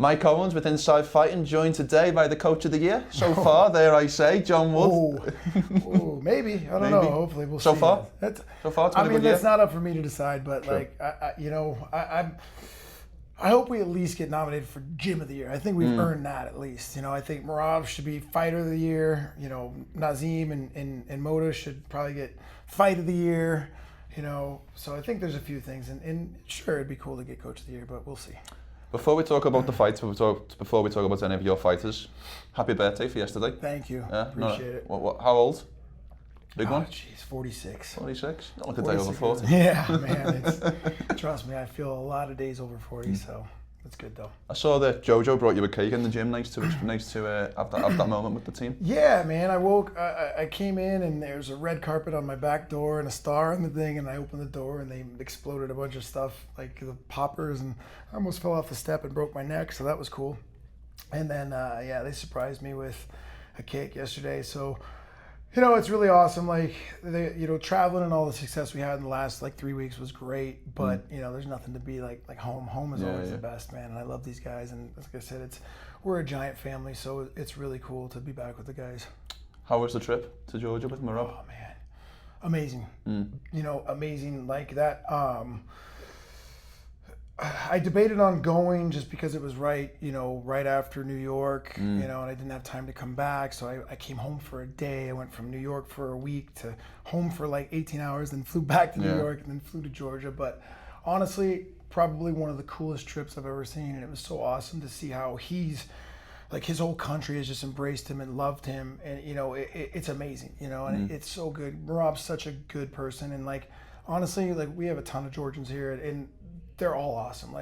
Mike Owens with Inside Fighting, joined today by the Coach of the Year so far, dare I say, John Wood. Maybe. I don't know. Hopefully we'll see. So far, it's been a good year. That's not up for me to decide, but True. I hope we at least get nominated for Gym of the Year. I think we've earned that at least. I think Merab should be Fighter of the Year. Nazim and Moda should probably get Fight of the Year. So I think there's a few things, and sure, it'd be cool to get Coach of the Year, but we'll see. Before we talk about the fights, before we talk about any of your fighters, happy birthday for yesterday. Thank you. Appreciate it. How old? Big one? Jeez, 46. 46? Not like a day over 40. Yeah, man. Trust me, I feel a lot of days over 40, so it's good though. I saw that Jojo brought you a cake in the gym. Nice to have that moment with the team. Yeah, man. I came in and there's a red carpet on my back door and a star on the thing, and I opened the door and they exploded a bunch of stuff, like the poppers, and I almost fell off the step and broke my neck, so that was cool. And then, they surprised me with a cake yesterday, so it's really awesome. Like, traveling and all the success we had in the last 3 weeks was great. But there's nothing to be like home. Home is always the best, man. And I love these guys. And like I said, we're a giant family, so it's really cool to be back with the guys. How was the trip to Georgia with Merab? Oh man, amazing. Amazing. Like that. I debated on going just because it was right after New York, and I didn't have time to come back. So I came home for a day. I went from New York for a week to home for 18 hours, then flew back to New York and then flew to Georgia. But honestly, probably one of the coolest trips I've ever seen. And it was so awesome to see how he's, his whole country has just embraced him and loved him. And, it's amazing, and it's so good. Merab's such a good person. And honestly, we have a ton of Georgians here, and they're all awesome.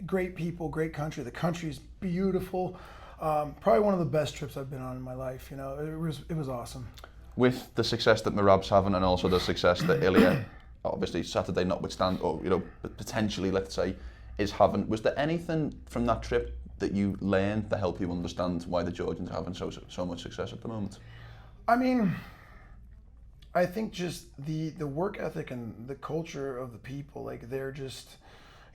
Great people, great country. The country is beautiful. Probably one of the best trips I've been on in my life. It was awesome. With the success that Merab's having, and also the success that Ilya, obviously Saturday notwithstanding, or potentially, let's say, is having, was there anything from that trip that you learned to help you understand why the Georgians are having so much success at the moment? I mean, I think just the work ethic and the culture of the people. They're just,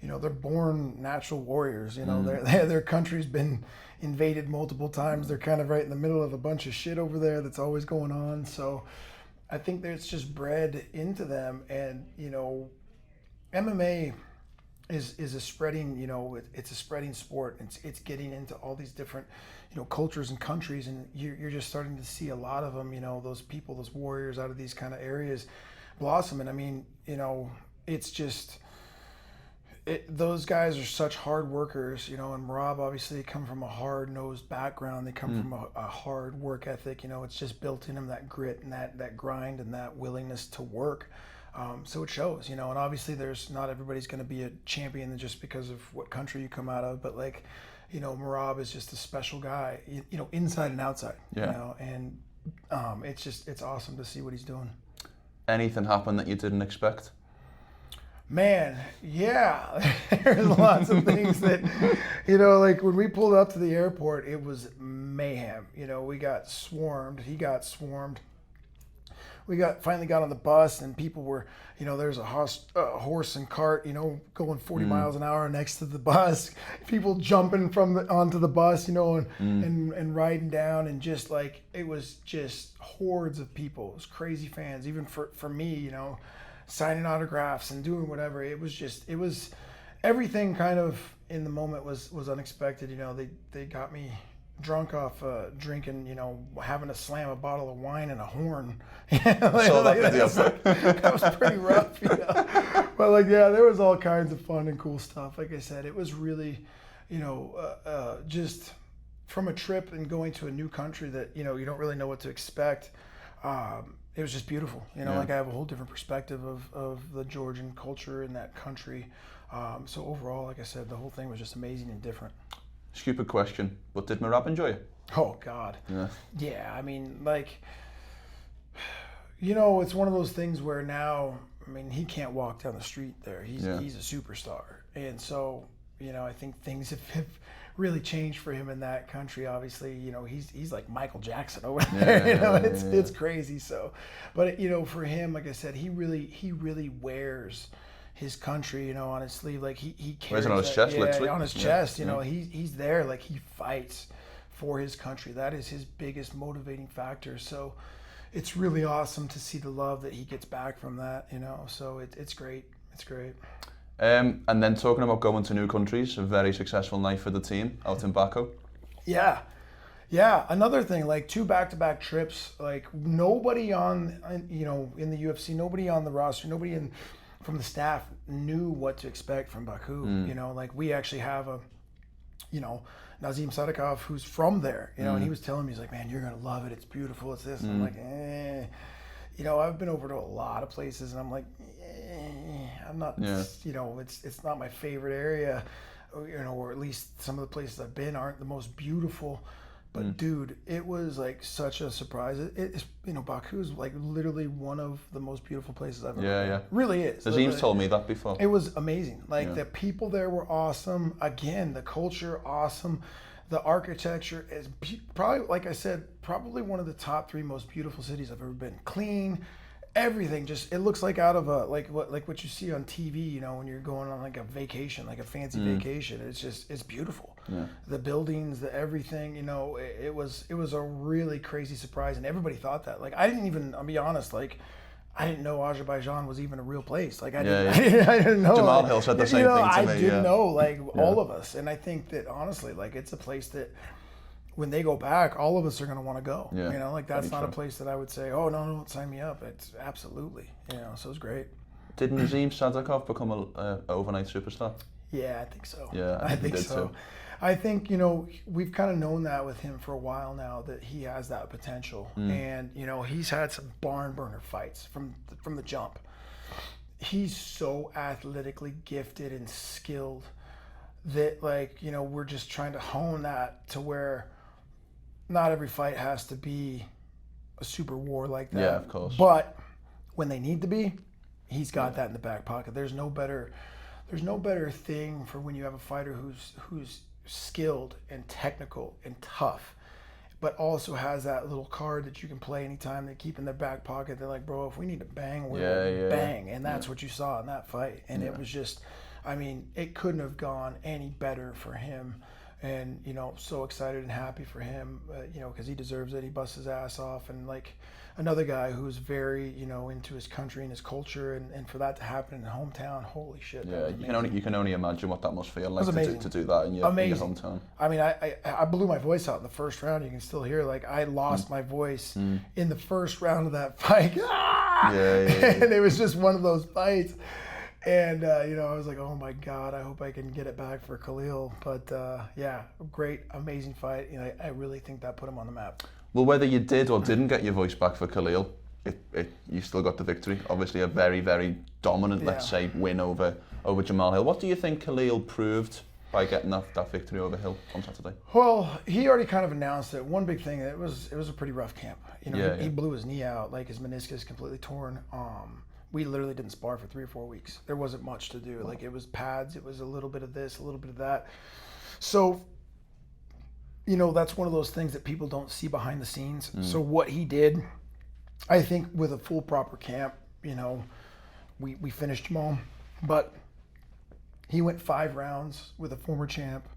they're born natural warriors. Their country's been invaded multiple times. They're kind of right in the middle of a bunch of shit over there that's always going on. So I think that it's just bred into them. And, MMA is a spreading, it's a spreading sport. It's getting into all these different, cultures and countries. And you're just starting to see a lot of them, those people, those warriors out of these kind of areas blossom. And I mean, it's just... those guys are such hard workers, and Merab obviously come from a hard-nosed background. They come from a hard work ethic. It's just built in them, that grit and that grind and that willingness to work. So it shows, and obviously not everybody's going to be a champion just because of what country you come out of, but Merab is just a special guy, inside and outside, and it's awesome to see what he's doing. Anything happen that you didn't expect? Man, yeah, there's lots of things that, when we pulled up to the airport, it was mayhem. We got swarmed. He got swarmed. We finally got on the bus, and people were, there's a horse and cart, going 40 miles an hour next to the bus. People jumping onto the bus, and riding down, and just it was just hordes of people. It was crazy fans, even for me, signing autographs and doing whatever. It was everything kind of in the moment was unexpected. They got me drunk off drinking, having to slam a bottle of wine and a horn. That was pretty rough, But there was all kinds of fun and cool stuff. Like I said, it was really, just from a trip and going to a new country that, you don't really know what to expect. It was just beautiful, I have a whole different perspective of the Georgian culture in that country. So overall, like I said, the whole thing was just amazing and different. Stupid question, but did Merab enjoy it? Oh God. Yeah, I mean, it's one of those things where now, he can't walk down the street there. He's a superstar. And so, I think things have really changed for him in that country. Obviously, he's like Michael Jackson over there. It's crazy. So, but for him, like I said, he really wears his country, you know, on his sleeve. Like he carries Wears it on his that- chest, yeah, literally. on his chest. You know, he's there. Like he fights for his country. That is his biggest motivating factor. So it's really awesome to see the love that he gets back from that. You know, so it's great. It's great. And then talking about going to new countries, a very successful night for the team out in Baku. Yeah, another thing, like 2 back-to-back trips, like nobody on, you know, in the UFC, nobody on the roster, nobody from the staff knew what to expect from Baku. You know, like we actually have a, you know, Nazim Sadikov who's from there, you know, and he was telling me, he's like, man, you're going to love it. It's beautiful. It's this. And I'm like, you know, I've been over to a lot of places and I'm like, I'm not, you know, it's not my favorite area, you know, or at least some of the places I've been aren't the most beautiful. But dude, it was like such a surprise. It's, you know, Baku is like literally one of the most beautiful places I've ever been. Yeah. Really is. Nazim's told me that before. It was amazing. Like the people there were awesome. Again, the culture awesome. The architecture is probably, like I said, probably one of the top 3 most beautiful cities I've ever been. Clean, everything. Just it looks like out of a like what you see on TV. You know, when you're going on like a vacation, like a fancy vacation. It's beautiful. Yeah. The buildings, the everything. You know, it was a really crazy surprise, and everybody thought that. Like I didn't even. I'll be honest. Like I didn't know Azerbaijan was even a real place. Like I didn't know. Jamal like, Hill said the same thing to me. I didn't know. Like all of us, and I think that honestly, like it's a place that when they go back, all of us are going to want to go. You know, like that's not a place that I would say, oh no, don't sign me up. It's absolutely, you know, so it's great. Did Nazim Sadikov become an overnight superstar? Yeah, I think so. Yeah, I think he did so. too. I think, you know, we've kind of known that with him for a while now, that he has that potential. And, you know, he's had some barn burner fights from the jump. He's so athletically gifted and skilled that, like, you know, we're just trying to hone that to where not every fight has to be a super war like that. Yeah, of course. But when they need to be, he's got that in the back pocket. There's no better thing for when you have a fighter who's skilled and technical and tough, but also has that little card that you can play anytime. They keep in their back pocket. They're like, bro, if we need to bang, we'll bang. And that's what you saw in that fight. And it was just, I mean, it couldn't have gone any better for him. And, you know, so excited and happy for him, you know, because he deserves it. He busts his ass off. And, like, another guy who's very, you know, into his country and his culture. And for that to happen in the hometown, holy shit. Yeah, you can only imagine what that must feel like to do that in your hometown. I mean, I blew my voice out in the first round. You can still hear, like, I lost my voice in the first round of that fight. And it was just one of those fights. And, you know, I was like, oh, my God, I hope I can get it back for Khalil. But, yeah, great, amazing fight. You know, I really think that put him on the map. Well, whether you did or didn't get your voice back for Khalil, you still got the victory. Obviously, a very, very dominant, let's say, win over Jamal Hill. What do you think Khalil proved by getting that victory over Hill on Saturday? Well, he already kind of announced it. One big thing, it was a pretty rough camp. You know, he blew his knee out, like his meniscus completely torn. We literally didn't spar for 3 or 4 weeks. There wasn't much to do. Like, it was pads, it was a little bit of this, a little bit of that. So, you know, that's one of those things that people don't see behind the scenes. So what he did, I think with a full proper camp, you know, we finished Jamal, but he went 5 rounds with a former champ,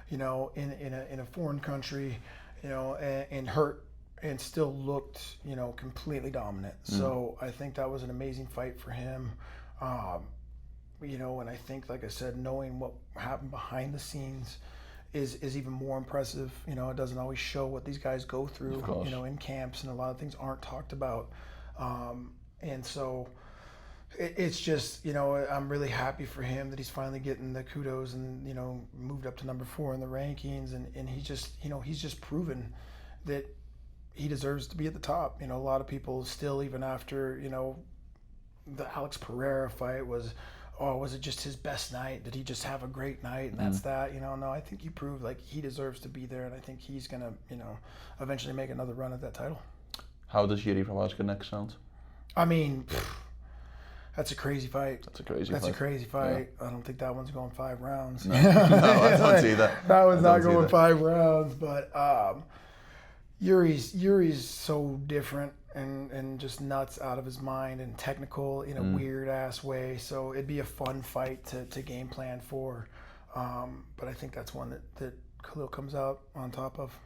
you know, in a foreign country, you know, and hurt. And still looked, you know, completely dominant. So I think that was an amazing fight for him. You know, and I think, like I said, knowing what happened behind the scenes is even more impressive. You know, it doesn't always show what these guys go through, you know, in camps, and a lot of things aren't talked about. And so it's just, you know, I'm really happy for him that he's finally getting the kudos and, you know, moved up to number 4 in the rankings. And he just, you know, he's just proven that he deserves to be at the top. You know, a lot of people still, even after, you know, the Alex Pereira fight was it just his best night? Did he just have a great night? And that's that, you know? No, I think he proved like he deserves to be there, and I think he's going to, you know, eventually make another run at that title. How does Jiri Prochazka next sound? I mean, that's a crazy fight. That's a crazy fight. Yeah. I don't think that one's going 5 rounds. No, I don't see that. That one's not going 5 rounds, but Yuri's so different, and just nuts out of his mind and technical in a weird ass way. So it'd be a fun fight to game plan for. But I think that's one that Khalil comes out on top of.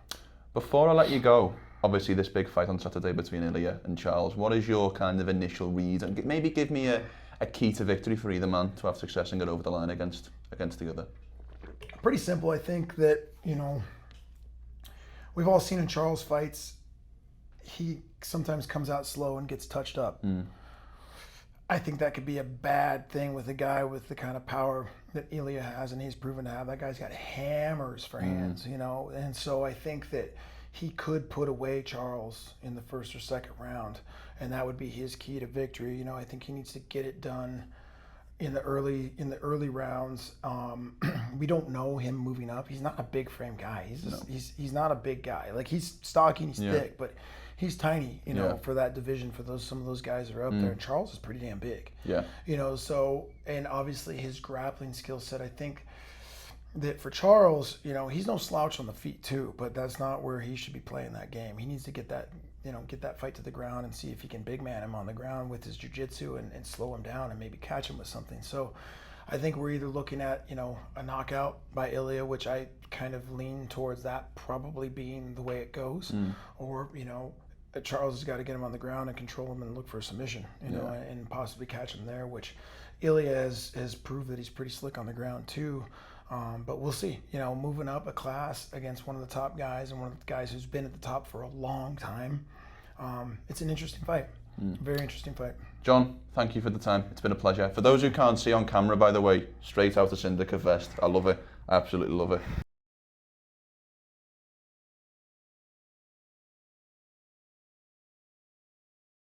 Before I let you go, obviously this big fight on Saturday between Ilya and Charles, what is your kind of initial read? And maybe give me a key to victory for either man to have success and get over the line against the other. Pretty simple. I think that, we've all seen in Charles fights, he sometimes comes out slow and gets touched up. I think that could be a bad thing with a guy with the kind of power that Ilya has, and he's proven to have. That guy's got hammers for hands, and so I think that he could put away Charles in the first or second round, and that would be his key to victory. I think he needs to get it done in the early rounds. We don't know him moving up. He's not a big frame guy. He's not a big guy. Like, he's stocky and he's thick, but he's tiny, for that division, for some of those guys that are up there. And Charles is pretty damn big. Yeah. So, and obviously his grappling skill set, I think that for Charles, he's no slouch on the feet too, but that's not where he should be playing that game. He needs to get that fight to the ground and see if he can big man him on the ground with his jiu-jitsu and slow him down and maybe catch him with something. So I think we're either looking at, a knockout by Ilya, which I kind of lean towards that probably being the way it goes, or, Charles has got to get him on the ground and control him and look for a submission, and possibly catch him there, which Ilya has proved that he's pretty slick on the ground too. But we'll see, moving up a class against one of the top guys and one of the guys who's been at the top for a long time. It's an interesting fight. Very interesting fight. John, thank you for the time. It's been a pleasure. For those who can't see on camera, by the way, straight out of Syndicate vest. I love it. I absolutely love it.